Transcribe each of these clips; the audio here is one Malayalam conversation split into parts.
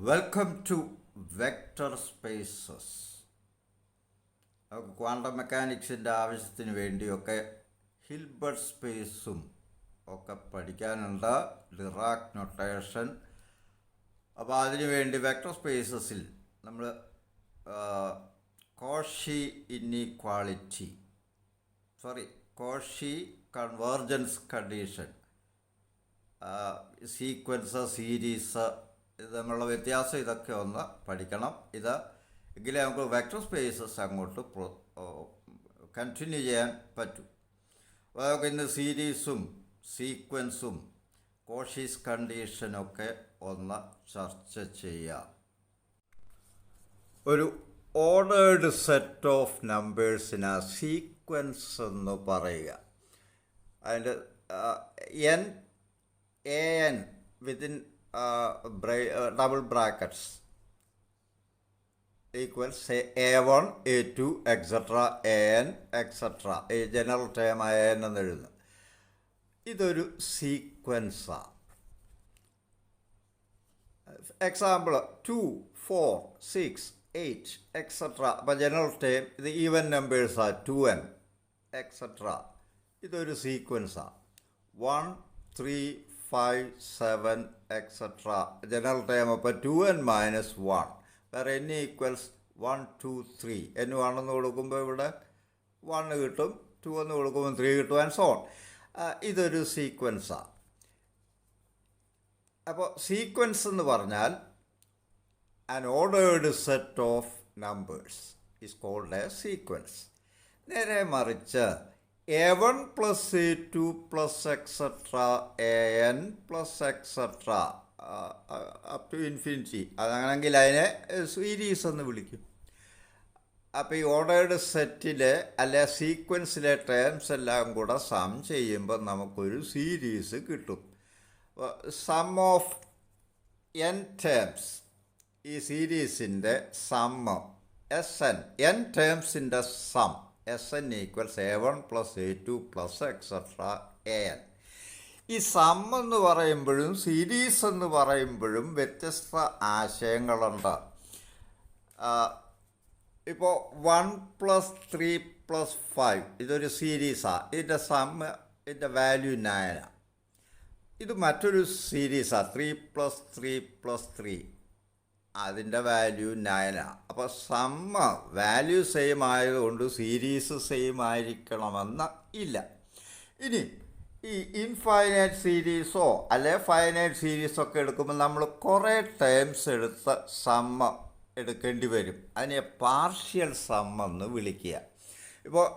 Welcome to vector spaces. നമുക്ക് ക്വാണ്ടം മെക്കാനിക്സിൻ്റെ ആവശ്യത്തിന് വേണ്ടിയൊക്കെ ഹിൽബർട്ട് സ്പേസും ഒക്കെ പഠിക്കാനുണ്ട്, ഡിറാക് നൊട്ടേഷൻ. അപ്പോൾ അതിനുവേണ്ടി വെക്ടർ സ്പേസസിൽ നമ്മൾ Cauchy convergence condition, sequence, series, ഇത് തമ്മിലുള്ള വ്യത്യാസം ഇതൊക്കെ ഒന്ന് പഠിക്കണം. ഇത് എങ്കിലേ നമുക്ക് വെക്ടർ സ്പേസസ് അങ്ങോട്ട് കണ്ടിന്യൂ ചെയ്യാൻ പറ്റും. അപ്പോൾ നമുക്ക് ഇന്ന് സീരീസും സീക്വൻസും കോഷീസ് കണ്ടീഷനൊക്കെ ഒന്ന് ചർച്ച ചെയ്യാം. ഒരു ഓർഡേർഡ് സെറ്റ് ഓഫ് നമ്പേഴ്സിന് സീക്വൻസ് എന്ന് പറയുക. അതിൻ്റെ an within double brackets equals say a1, a2, etc., an, etc. ഈ ജനറൽ ടേം an എന്ന് എഴുതുന്നത്. ഇതൊരു സീക്വൻസാണ്. Example 2, 4, 6, 8, etc. അപ്പോൾ ജനറൽ ടേം ഇത് ഈവൻ നമ്പേഴ്സാണ്, 2n, etc. ഇതൊരു സീക്വൻസാണ്. 1, 3, 5, 7, etc. General time. അപ്പോൾ 2n - 1 വേറെ n ഈക്വൽസ് 1, 2, 3. n 1 എന്ന് കൊടുക്കുമ്പോൾ ഇവിടെ 1 കിട്ടും, 2 എന്ന് കൊടുക്കുമ്പോൾ 3 കിട്ടും, ആൻഡ് സോ ഓൺ. ഇതൊരു സീക്വൻസാണ്. അപ്പോൾ സീക്വൻസ് എന്ന് പറഞ്ഞാൽ an ordered set of numbers is called a sequence. നേരെ മറിച്ച് a1 plus a2 plus etc. an plus etc. Up to infinity, അതാണെങ്കിൽ അതിനെ സീരീസ് എന്ന് വിളിക്കും. അപ്പോൾ ഈ ഓർഡേർഡ് സെറ്റിലെ അല്ലെ സീക്വൻസിലെ ടേംസ് എല്ലാം കൂടെ സം ചെയ്യുമ്പോൾ നമുക്കൊരു സീരീസ് കിട്ടും. സം ഓഫ് n ടേംസ്, ഈ സീരീസിൻ്റെ സമ്മ് n ടേംസിൻ്റെ sum Sn equals a1 plus a2 plus etcetera an. ഈ സം എന്ന് പറയുമ്പോഴും സീരീസ് എന്ന് പറയുമ്പോഴും വ്യത്യസ്ത ആശയങ്ങളുണ്ട്. ഇപ്പോൾ 1 പ്ലസ് 3 പ്ലസ് 5 ഇതൊരു സീരീസാണ്. ഇതിൻ്റെ സമ്മ്, ഇതിൻ്റെ വാല്യൂ 9. ഇത് മറ്റൊരു സീരീസാണ്, 3 പ്ലസ് 3 പ്ലസ് 3, അതിൻ്റെ വാല്യൂ 9. അപ്പോൾ സമ്മ് വാല്യൂ സെയിം ആയതുകൊണ്ട് സീരീസ് സെയിം ആയിരിക്കണമെന്ന് ഇല്ല. ഇനി ഈ ഇൻഫൈനൈറ്റ് സീരീസോ അല്ലെ ഫൈനൈറ്റ് സീരീസൊക്കെ എടുക്കുമ്പോൾ നമ്മൾ കുറേ ടേംസ് എടുത്ത് സമ്മ് എടുക്കേണ്ടി വരും. അതിനെ പാർഷ്യൽ സമ്മെന്ന് വിളിക്കുക. ഇപ്പോൾ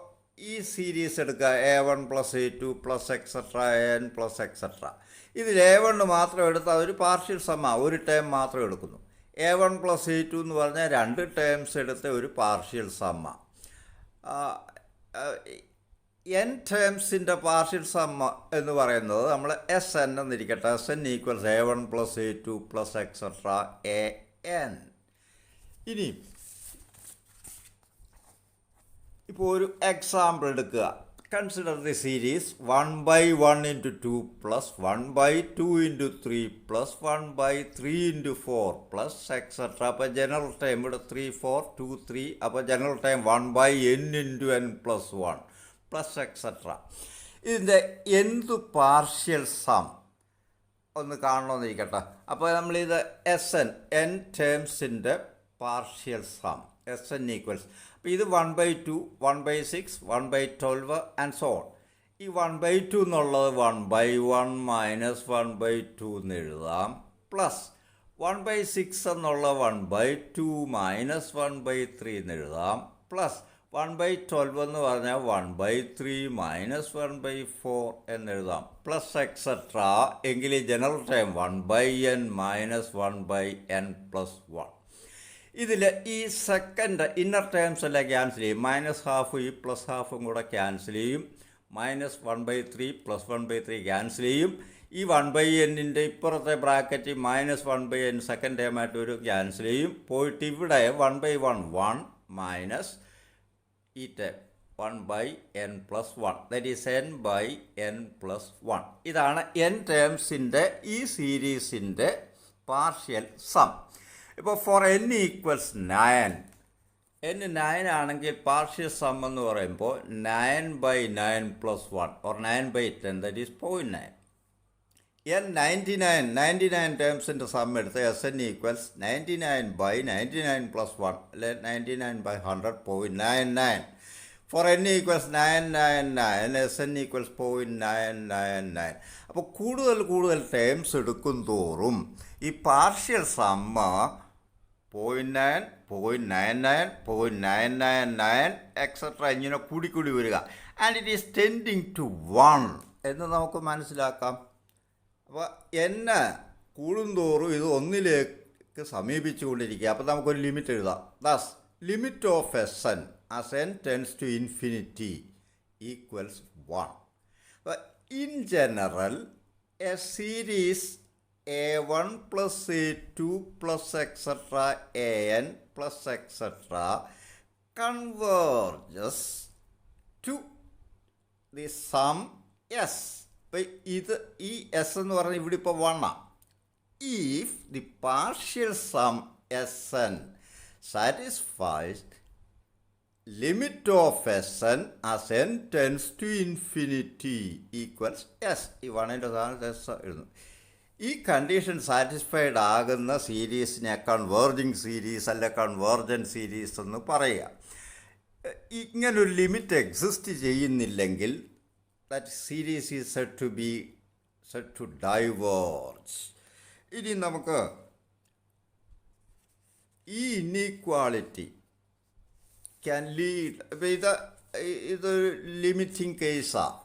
ഈ സീരീസ് എടുക്കുക, a1 plus a2 plus etcetera an plus etcetera. ഇതിൽ a1 മാത്രം എടുത്താൽ അതൊരു പാർഷ്യൽ സമ്മാണ്, ഒരു ടേം മാത്രം എടുക്കുന്നു. a1 പ്ലസ് a2 എന്ന് പറഞ്ഞാൽ 2 ടേംസ് എടുത്ത ഒരു പാർഷ്യൽ സമ്മ. n ടേംസിൻ്റെ പാർഷ്യൽ സമ്മ എന്ന് പറയുന്നത് നമ്മൾ Sn എന്നിരിക്കട്ടെ. Sn equals a1 plus a2 plus etcetera an. ഇനി ഇപ്പോൾ ഒരു എക്സാമ്പിൾ എടുക്കുക. Consider the series 1/1 into 2 plus 1/2 into 3 plus 1/3 into 4 plus etc. അപ്പോൾ ജനറൽ ടൈം ഇവിടെ 3, 4, 2, 3. അപ്പോൾ general time 1/n into n plus 1 plus etc. ഇതിൻ്റെ എന്ത് പാർഷ്യൽ സം ഒന്ന് കാണണമെന്നിരിക്കട്ടെ. അപ്പോൾ നമ്മളിത് n ടേംസിൻ്റെ പാർഷ്യൽ സം Sn ഈക്വൽസ്. അപ്പോൾ ഇത് 1/2, 1/6, 1/12 ആൻഡ് സോ ഓൺ. ഈ 1/2 എന്നുള്ളത് 1/1 മൈനസ് 1/2 എന്ന് എഴുതാം, പ്ലസ് 1/6 എന്നുള്ള 1/2 മൈനസ് 1/3 എന്ന് എഴുതാം, പ്ലസ് 1/12 എന്ന് പറഞ്ഞാൽ 1/3 മൈനസ് 1/4 എന്നെഴുതാം, പ്ലസ് എക്സെട്ര. എങ്കിൽ ഈ general time 1/n minus 1/n plus 1. ഇതിൽ ഈ സെക്കൻഡ് ഇന്നർ ടേംസ് എല്ലാം ക്യാൻസൽ ചെയ്യും. -12 ഈ പ്ലസ് ഹാഫും കൂടെ ക്യാൻസൽ ചെയ്യും. -1/3 പ്ലസ് 1/3 ക്യാൻസൽ ചെയ്യും. ഈ 1/nൻ്റെ ഇപ്പുറത്തെ ബ്രാക്കറ്റ് -1/n സെക്കൻഡ് ടേമായിട്ട് ഒരു ക്യാൻസൽ ചെയ്യും. പോയിട്ട് ഇവിടെ 1/1 1 മൈനസ് ഈ term 1/n plus 1, that is n/n plus 1. ഇതാണ് n ടേംസിൻ്റെ ഈ സീരീസിൻ്റെ പാർഷ്യൽ സം. ഇപ്പോൾ ഫോർ n ഈക്വൽസ് 9, n 9 ആണെങ്കിൽ പാർഷ്യൽ സം എന്ന് പറയുമ്പോൾ 9/9 + 1 or 9/10, that is 0.9. n 99 ടേംസിൻ്റെ സം എടുത്ത് Sn ഈക്വൽസ് 99/99 + 1 അല്ലെ 99/100 0.99. For n equals 999 Sn equals 0.999. അപ്പോൾ കൂടുതൽ ടേംസ് എടുക്കും തോറും ഈ പാർഷ്യൽ സമ്മ് 0.9, 0.99, 0.999 എക്സെട്ര ഇങ്ങനെ കൂടി വരിക. And it is tending to 1 എന്ന് നമുക്ക് മനസ്സിലാക്കാം. അപ്പോൾ n കൂടുന്തോറും ഇത് 1ലേക്ക് സമീപിച്ചുകൊണ്ടിരിക്കുക. അപ്പോൾ നമുക്കൊരു ലിമിറ്റ് എഴുതാം. Das limit of Sn as n tends to infinity equals 1. അപ്പോൾ in general A series a1 plus a2 plus etc. an plus etc. converges to the sum s. അപ്പോൾ ഇത് ഈ എസ് എന്ന് പറഞ്ഞാൽ ഇവിടെ ഇപ്പോൾ 1 ആണ്. If the partial sum Sn satisfies limit of Sn as n tends to infinity equals s. ഈ 1ൻ്റെ സ്ഥാനത്ത് എസ് എഴുതുന്നു. ഈ കണ്ടീഷൻ സാറ്റിസ്ഫൈഡ് ആകുന്ന സീരീസിനെ കൺവേർജിങ് സീരീസ് അല്ല കൺവേർജൻ സീരീസ് എന്ന് പറയുക. ഇങ്ങനൊരു ലിമിറ്റ് എക്സിസ്റ്റ് ചെയ്യുന്നില്ലെങ്കിൽ that series is said to diverge. ഇനി നമുക്ക് ഈ ഇനീക്വാളിറ്റി ക്യാൻ ലീഡ്, അപ്പോൾ ഇതൊരു ലിമിറ്റിംഗ് കേസാണ്.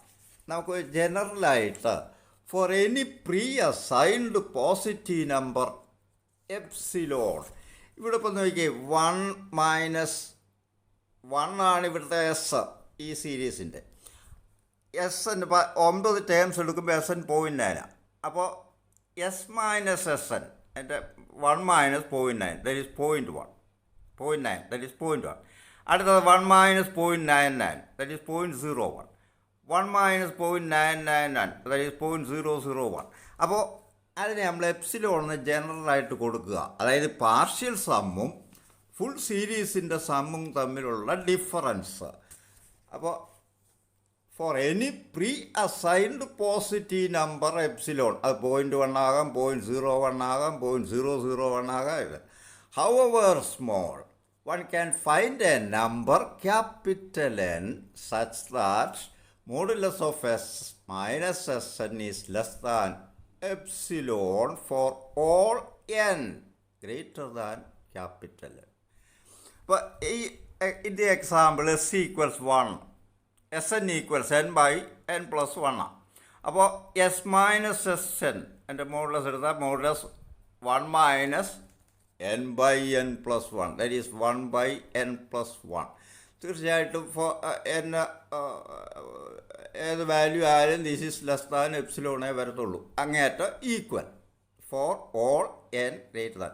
നമുക്ക് ജനറലായിട്ട് for any pre assigned positive number epsilon, ഇവിടെ ഇപ്പോൾ നോക്കിയേ 1 - 1 ആണ് ഇവിടുത്തെ എസ്. ഈ സീരീസിൻ്റെ Sn 9 ടേംസ് എടുക്കുമ്പോൾ Sn 0.9. അപ്പോൾ S - Sn എൻ്റെ 1 - 0.9 ദറ്റ് ഈസ് 0.1. 0.9 that is 0.1. അടുത്തത് 1 - 0.99 ദറ്റ് ഈസ് 0.01. 1 - 0.999 that is 0.001. അപ്പോൾ അതിനെ നമ്മൾ എപ്സിലോൺ ജനറലായിട്ട് കൊടുക്കുക. അതായത് പാർഷ്യൽ സമ്മും ഫുൾ സീരീസിൻ്റെ സമ്മും തമ്മിലുള്ള ഡിഫറൻസ്. അപ്പോൾ four any pre assigned positive number epsilon, അത് 0.1 ആകാം, 0.01 ആകാം, 0.001 ആകാം. However small, one can find a number capital N such that modulus of S minus Sn is less than epsilon for all n greater than capital N. അപ്പോൾ in the example S equals 1, Sn equals n/n plus 1 ആണ്. അപ്പോൾ S minus Sn എൻ്റെ മോഡുലസ് എടുത്താൽ modulus 1 minus n/n plus 1 that is 1/n plus 1. തീർച്ചയായിട്ടും n ഏത് വാല്യൂ ആയാലും ദിസ് ഈസ് ലെസ് ദാൻ എപ്സിലോണേ വരത്തുള്ളൂ. അങ്ങേയറ്റം equal for all n greater than.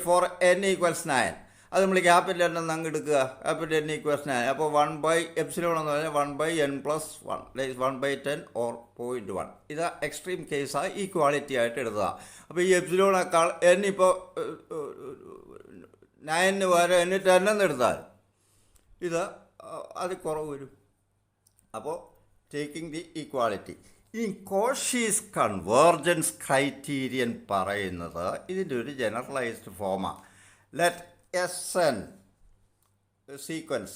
For n equals 9, അത് നമ്മൾ ക്യാപിറ്റൽ n എന്ന് അങ്ങ് എടുക്കുക. Capital n equals 9. അപ്പോൾ 1/എപ്സിലോൺ എന്ന് പറഞ്ഞാൽ 1/n plus 1 that is 1/10 or 0.1. ഇത് എക്സ്ട്രീം കേസാണ്, ഈക്വാളിറ്റി ആയിട്ട് എടുത്തത്. അപ്പോൾ ഈ എപ്സിലോണേക്കാൾ n ഇപ്പോൾ 9 വരെ n 10 എന്ന് എടുത്താൽ ഇത് അത് കുറവ് വരും. അപ്പോൾ ടേക്കിംഗ് ദി ഈക്വാളിറ്റി. ഈ കോഷീസ് കൺവേർജൻസ് ക്രൈറ്റീരിയൻ പറയുന്നത് ഇതിൻ്റെ ഒരു ജനറലൈസ്ഡ് ഫോമാണ്. Let Sn sequence,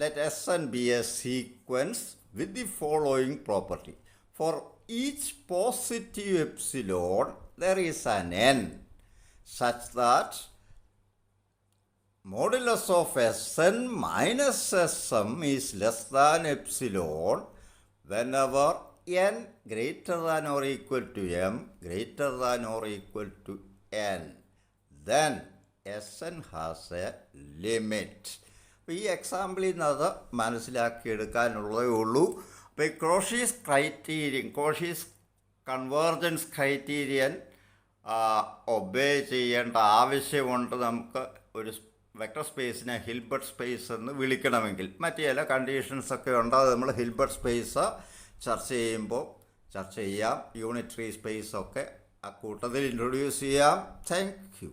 let Sn be a sequence with the following property. For each positive epsilon there is an n such that modulus of Sn minus Sm is less than epsilon whenever n greater than or equal to m greater than or equal to n. Then Sn has a limit. അപ്പോൾ ഈ എക്സാമ്പിളിൽ നിന്ന് അത് മനസ്സിലാക്കിയെടുക്കാനുള്ളതേ ഉള്ളൂ. അപ്പോൾ ഈ കോഷീസ് കൺവേർജൻസ് ക്രൈറ്റീരിയൻ ഒബേ ചെയ്യേണ്ട ആവശ്യമുണ്ട്. നമുക്ക് ഒരു വെക്ടർ സ്പേസിനെ ഹിൽബർട്ട് സ്പേസ് എന്ന് വിളിക്കണമെങ്കിൽ മറ്റ് ചില കണ്ടീഷൻസൊക്കെ ഉണ്ട്. അത് നമ്മൾ ഹിൽബർട്ട് സ്പേസ് ചർച്ച ചെയ്യാം. യൂണിറ്ററി സ്പേസൊക്കെ ആ കൂട്ടത്തിൽ ഇൻട്രൊഡ്യൂസ് ചെയ്യാം. Thank you.